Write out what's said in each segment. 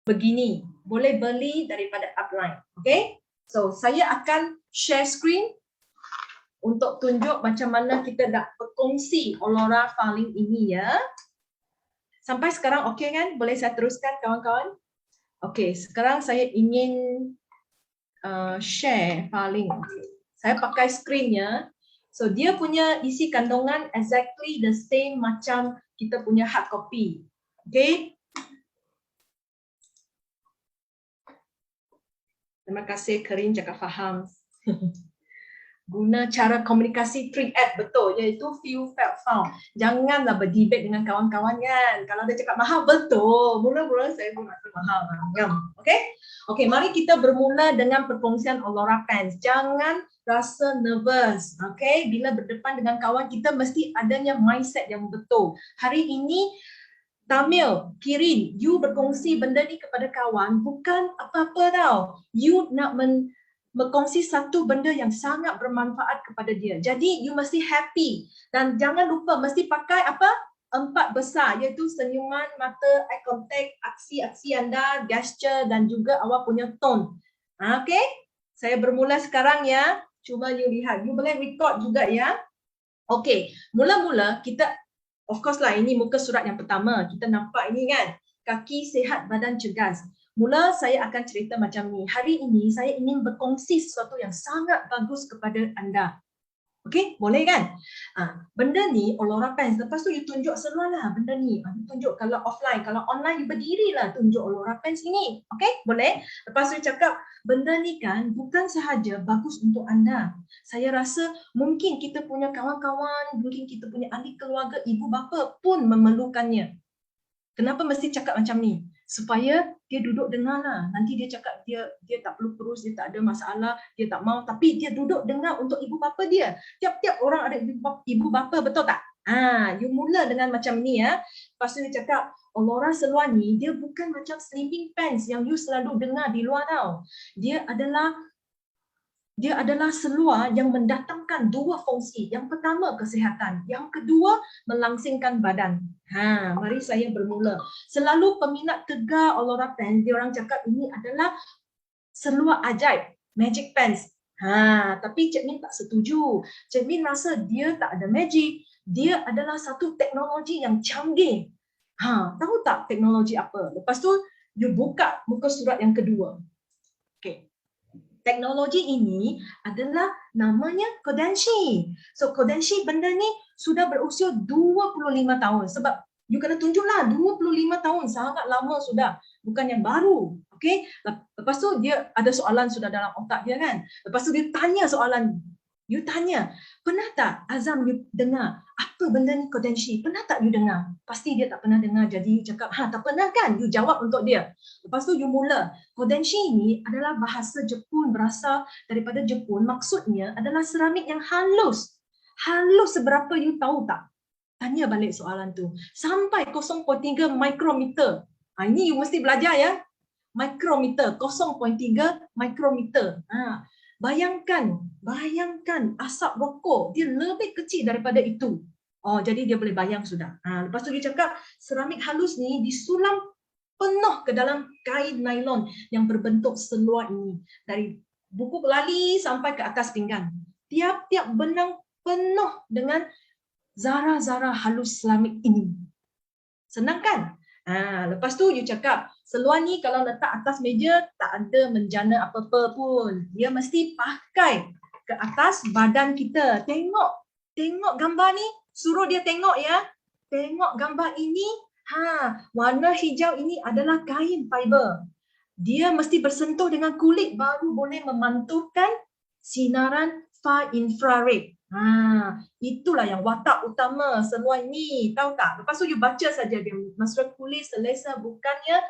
begini. Boleh beli daripada upline. Okay? So, saya akan share screen untuk tunjuk macam mana kita nak berkongsi Aurora filing ini ya. Sampai sekarang okey kan? Boleh saya teruskan kawan-kawan? Okey, sekarang saya ingin share filing. Saya pakai screennya. So dia punya isi kandungan exactly the same macam kita punya hard copy. Okay? Terima kasih Karin cakap faham. Guna cara komunikasi 3F betul, iaitu feel, felt, found. Janganlah berdebat dengan kawan-kawan kan. Kalau dia cakap mahal, betul. Mula-mula saya pun rasa mahal. Okay? Okay, mari kita bermula dengan perkongsian Aurora Pens. Jangan rasa nervous. Okay? Bila berdepan dengan kawan, kita mesti adanya mindset yang betul. Hari ini, Tamil, Kirin, you berkongsi benda ni kepada kawan bukan apa-apa tau. You nak berkongsi satu benda yang sangat bermanfaat kepada dia. Jadi you mesti happy dan jangan lupa mesti pakai apa? 4 besar iaitu senyuman, mata, eye contact, aksi-aksi anda, gesture dan juga awak punya tone. Okay? Saya bermula sekarang ya. Cuba you lihat. You boleh record juga ya. Okay. Mula-mula kita, of course lah ini muka surat yang pertama. Kita nampak ini kan. Kaki sihat, badan cergas. Mula saya akan cerita macam ni. Hari ini saya ingin berkongsi sesuatu yang sangat bagus kepada anda. Okey, boleh kan? Benda ni Aurora Pens. Lepas tu you tunjuk seluar benda ni. You tunjuk kalau offline, kalau online you berdirilah tunjuk Aurora Pens ini. Okey, boleh? Lepas tu you cakap benda ni kan bukan sahaja bagus untuk anda. Saya rasa mungkin kita punya kawan-kawan, mungkin kita punya ahli keluarga, ibu bapa pun memerlukannya. Kenapa mesti cakap macam ni? Supaya dia duduk dengar lah. Nanti dia cakap dia tak perlu terus, dia tak ada masalah, dia tak mau. Tapi dia duduk dengar untuk ibu bapa dia. Tiap-tiap orang ada ibu bapa, betul tak? You mula dengan macam ni ya. Lepas tu dia cakap, Aurora seluar ni, dia bukan macam sleeping pants yang you selalu dengar di luar tau. Dia adalah seluar yang mendatangkan 2 fungsi. Yang pertama, kesihatan. Yang kedua, melangsingkan badan. Mari saya bermula. Selalu peminat tegar Aurora Pens, dia orang cakap ini adalah seluar ajaib, magic pants. Tapi Cik Min tak setuju. Cik Min rasa dia tak ada magic. Dia adalah satu teknologi yang canggih. Tahu tak teknologi apa? Lepas tu, you buka muka surat yang kedua. Okay. Teknologi ini adalah namanya Kodenshi. So Kodenshi benda ni sudah berusia 25 tahun. Sebab you kena tunjuklah 25 tahun sangat lama sudah. Bukan yang baru. Okay? Lepas tu dia ada soalan sudah dalam otak dia kan. Lepas tu dia tanya soalan. You tanya, pernah tak Azam you dengar apa benda ni Kodenshi? Pernah tak you dengar? Pasti dia tak pernah dengar. Jadi you cakap, tak pernah kan? You jawab untuk dia. Lepas tu you mula. Kodenshi ini adalah bahasa Jepun, berasal daripada Jepun. Maksudnya adalah seramik yang halus. Halus seberapa you tahu tak? Tanya balik soalan tu. Sampai 0.3 mikrometer. Ini you mesti belajar ya. Mikrometer, 0.3 mikrometer. Bayangkan asap rokok dia lebih kecil daripada itu. Jadi dia boleh bayang sudah. Lepas tu dia cakap seramik halus ni disulam penuh ke dalam kain nylon yang berbentuk seluar ini. Dari buku kelali sampai ke atas pinggang. Tiap-tiap benang penuh dengan zara-zara halus seramik ini. Senang kan? Lepas tu you cakap, seluar ni kalau letak atas meja tak ada menjana apa-apa pun. Dia mesti pakai ke atas badan kita. Tengok gambar ni. Suruh dia tengok ya. Tengok gambar ini. Warna hijau ini adalah kain fiber. Dia mesti bersentuh dengan kulit baru boleh memantulkan sinaran far infrared. Itulah yang watak utama seluar ini. Tahu tak? Lepas tu you baca saja dia. Mesra kulit selesa, bukannya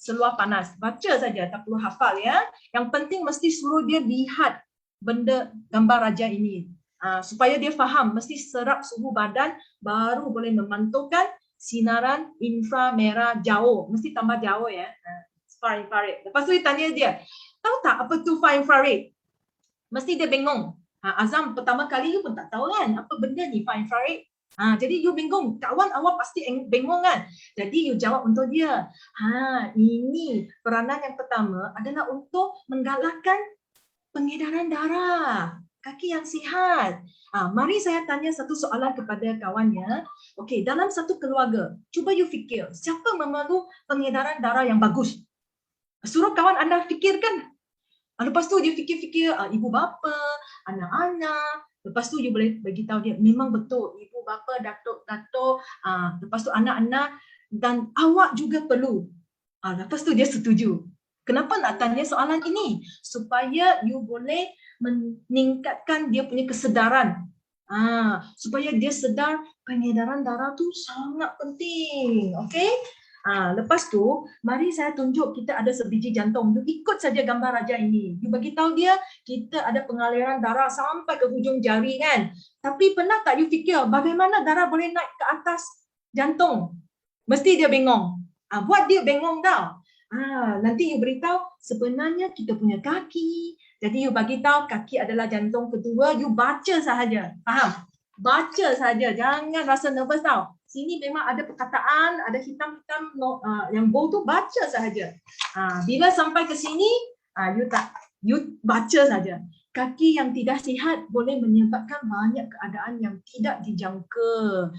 seluar panas. Baca saja, tak perlu hafal ya. Yang penting mesti suruh dia lihat benda gambar raja ini. Supaya dia faham, mesti serap suhu badan baru boleh memantulkan sinaran inframerah jauh. Mesti tambah jauh ya. Far infrared. Lepas tu dia tanya dia, tahu tak apa tu far infrared? Mesti dia bingung. Azam pertama kali you pun tak tahu kan apa benda ni far infrared. Jadi you bingung, kawan awak pasti bingung kan? Jadi you jawab untuk dia. Ini peranan yang pertama adalah untuk menggalakkan pengedaran darah, kaki yang sihat. Mari saya tanya satu soalan kepada kawannya. Okey, dalam satu keluarga, cuba you fikir, siapa memerlu pengedaran darah yang bagus? Suruh kawan anda fikirkan. Lepas tu dia fikir-fikir ibu bapa, anak-anak. Lepas tu you boleh bagi tahu dia memang betul ibu bapa, datuk-datuk, lepas tu anak-anak dan awak juga perlu. Lepas tu dia setuju. Kenapa nak tanya soalan ini? Supaya you boleh meningkatkan dia punya kesedaran. Supaya dia sedar pengedaran darah tu sangat penting. Okey? Lepas tu, mari saya tunjuk kita ada sebiji jantung. You ikut saja gambar raja ini. You bagi tahu dia, kita ada pengaliran darah sampai ke hujung jari kan. Tapi pernah tak you fikir bagaimana darah boleh naik ke atas jantung? Mesti dia bingung. Buat dia bingung tau. Nanti you beritahu sebenarnya kita punya kaki. Jadi you bagi tahu kaki adalah jantung kedua. You baca sahaja. Faham? Baca sahaja. Jangan rasa nervous tau. Sini memang ada perkataan, ada hitam-hitam yang bold tu baca sahaja. Bila sampai ke sini, you baca saja. Kaki yang tidak sihat boleh menyebabkan banyak keadaan yang tidak dijangka.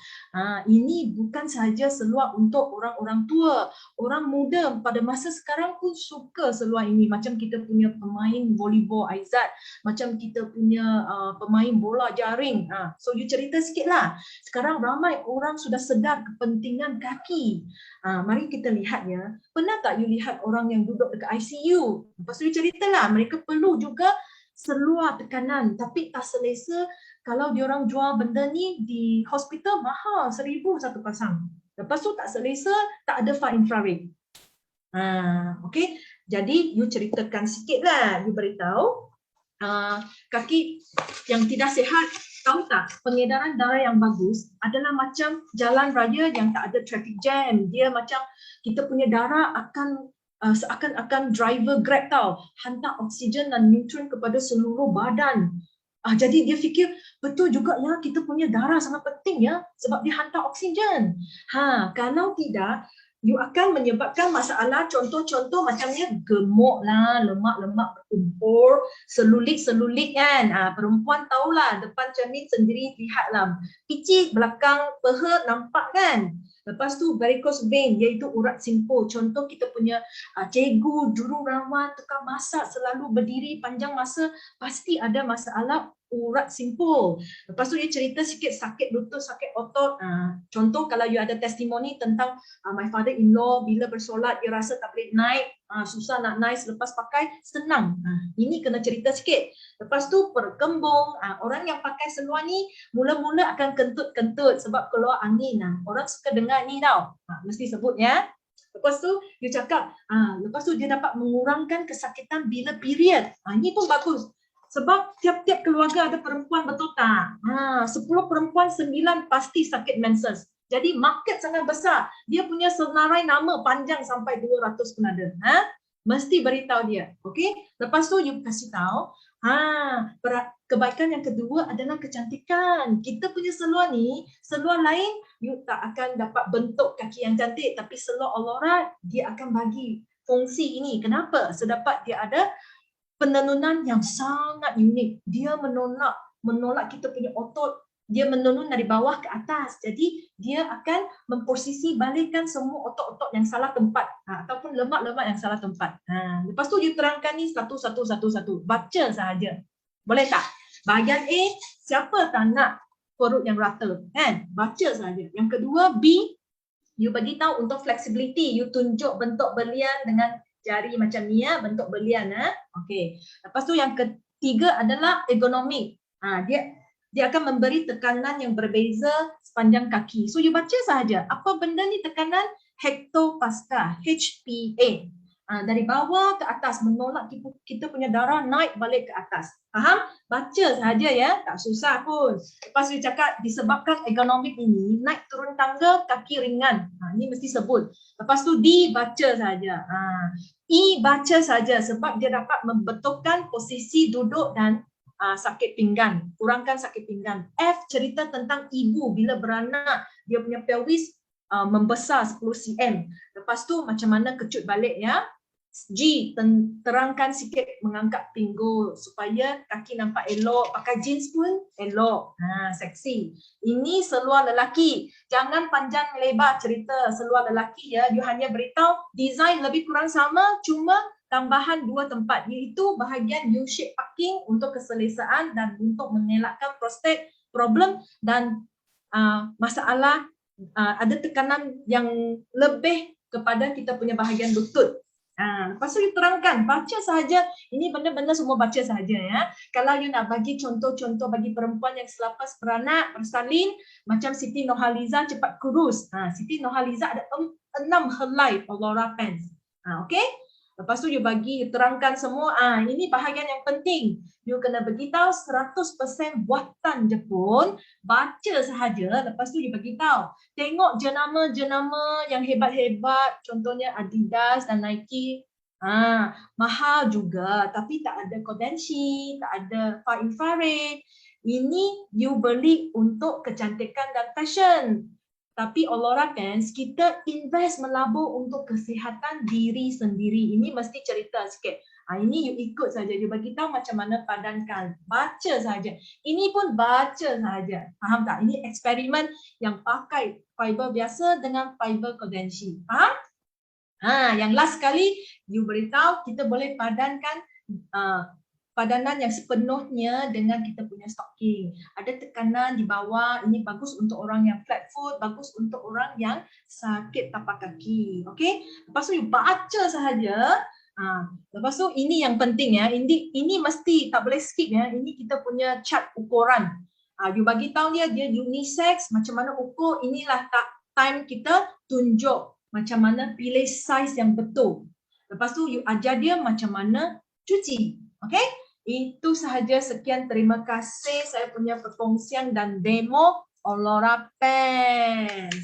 Ini bukan sahaja seluar untuk orang-orang tua. Orang muda pada masa sekarang pun suka seluar ini. Macam kita punya pemain volleyball Aizat. Macam kita punya pemain bola jaring. So you cerita sikit lah. Sekarang ramai orang sudah sedar kepentingan kaki. Mari kita lihat ya. Pernah tak you lihat orang yang duduk dekat ICU? Lepas tu you ceritalah. Mereka perlu juga seluar tekanan, tapi tak selesa kalau diorang jual benda ni di hospital mahal, 1,000 satu pasang. Lepas tu tak selesa, tak ada far infrared. Okey, jadi you ceritakan sikit lah, you beritahu kaki yang tidak sihat. Tahu tak, pengedaran darah yang bagus adalah macam jalan raya yang tak ada traffic jam. Dia macam kita punya darah akan seakan-akan driver Grab tau, hantar oksigen dan nutrien kepada seluruh badan. Jadi dia fikir betul juga ya, kita punya darah sangat penting ya, sebab dia hantar oksigen. Kalau tidak, you akan menyebabkan masalah. Contoh-contoh macamnya gemuk lah, lemak-lemak berkumpul, selulit-selulit kan. Perempuan tahulah, depan cermin sendiri lihatlah, picit belakang peha nampak kan. Lepas tu varicose vein, iaitu urat simpul. Contoh kita punya cikgu, jururawan, tukang masak selalu berdiri panjang masa, pasti ada masalah urat simpul. Lepas tu dia cerita sikit sakit lutut, sakit otot. Contoh kalau you ada testimoni tentang my father-in-law bila bersolat dia rasa tak boleh naik, susah nak naik selepas pakai, senang. Ini kena cerita sikit. Lepas tu perkembung, orang yang pakai seluar ni mula-mula akan kentut-kentut sebab keluar angin. Orang suka dengar ni tau. Mesti sebut ya. Lepas tu dia cakap, lepas tu dia dapat mengurangkan kesakitan bila period. Ini pun bagus. Sebab tiap-tiap keluarga ada perempuan, betul tak? 10 perempuan 9 pasti sakit menses. Jadi market sangat besar. Dia punya senarai nama panjang sampai 200 pun ada. Mesti beritahu dia. Okey? Lepas tu you kasih tahu, kebaikan yang kedua adalah kecantikan. Kita punya seluar ni, seluar lain you tak akan dapat bentuk kaki yang cantik, tapi seluar Allura dia akan bagi fungsi ini. Kenapa? Sedapat dia ada penenunan yang sangat unik. Dia menolak kita punya otot. Dia menenun dari bawah ke atas. Jadi dia akan memposisi balikkan semua otot-otot yang salah tempat, ataupun lemak-lemak yang salah tempat. Lepas tu you terangkan ni satu-satu. Baca sahaja. Boleh tak? Bahagian A, siapa tak nak perut yang rata? Kan? Baca sahaja. Yang kedua, B, you bagi tahu untuk flexibility. You tunjuk bentuk berlian dengan jari macam ni ya, bentuk berlian. Okey. Lepas tu yang ketiga adalah ergonomik. Dia akan memberi tekanan yang berbeza sepanjang kaki. So you baca sahaja. Apa benda ni tekanan? Hektopascal, HPA. Dari bawah ke atas, menolak kita punya darah naik balik ke atas. Faham? Baca sahaja ya, tak susah pun. Lepas tu cakap disebabkan ergonomik ini, naik turun tangga kaki ringan. Ini mesti sebut. Lepas tu D, baca sahaja. E, baca saja sebab dia dapat membetulkan posisi duduk dan sakit pinggan, kurangkan sakit pinggan. F, cerita tentang ibu bila beranak, dia punya pelvis membesar 10 cm. Lepas tu macam mana kecut balik ya. G, terangkan sikit mengangkat pinggul supaya kaki nampak elok, pakai jeans pun elok, seksi. Ini seluar lelaki, jangan panjang lebar cerita seluar lelaki ya, you hanya beritahu design lebih kurang sama, cuma tambahan 2 tempat, iaitu bahagian U-shape parking untuk keselesaan dan untuk mengelakkan prostate problem dan masalah ada tekanan yang lebih kepada kita punya bahagian lutut. Lepas tu you terangkan, baca sahaja, ini benda-benda semua baca sahaja ya. Kalau you nak bagi contoh-contoh bagi perempuan yang selepas beranak, bersalin, macam Siti Nurhaliza cepat kurus. Siti Nurhaliza ada 6 helai Aurora pants. Okay? Lepas tu you bagi, you terangkan semua, ini bahagian yang penting. You kena beritahu 100% buatan Jepun, baca sahaja, lepas tu you beritahu. Tengok jenama-jenama yang hebat-hebat, contohnya Adidas dan Nike. Mahal juga, tapi tak ada Kodenshi, tak ada far infrared. Ini you beli untuk kecantikan dan fashion. Tapi Aurora Pants, kita invest melabur untuk kesihatan diri sendiri. Ini mesti cerita sikit. Ini you ikut saja, you bagi tahu macam mana padankan. Baca saja. Ini pun baca saja. Faham tak? Ini eksperimen yang pakai fiber biasa dengan fiber Kodenshi. Faham? Yang last sekali, you beritahu kita boleh padankan padanan yang sepenuhnya dengan kita punya stocking. Ada tekanan di bawah, ini bagus untuk orang yang flat foot, bagus untuk orang yang sakit tapak kaki. Okay? Lepas tu you baca sahaja. Lepas tu ini yang penting ya, ini mesti tak boleh skip ya. Ini kita punya chart ukuran. You bagi tahu dia unisex, macam mana ukur, inilah time kita tunjuk macam mana pilih size yang betul. Lepas tu you ajar dia macam mana cuci. Okay? Itu sahaja, sekian, terima kasih saya punya perkongsian dan demo Aurora Pants.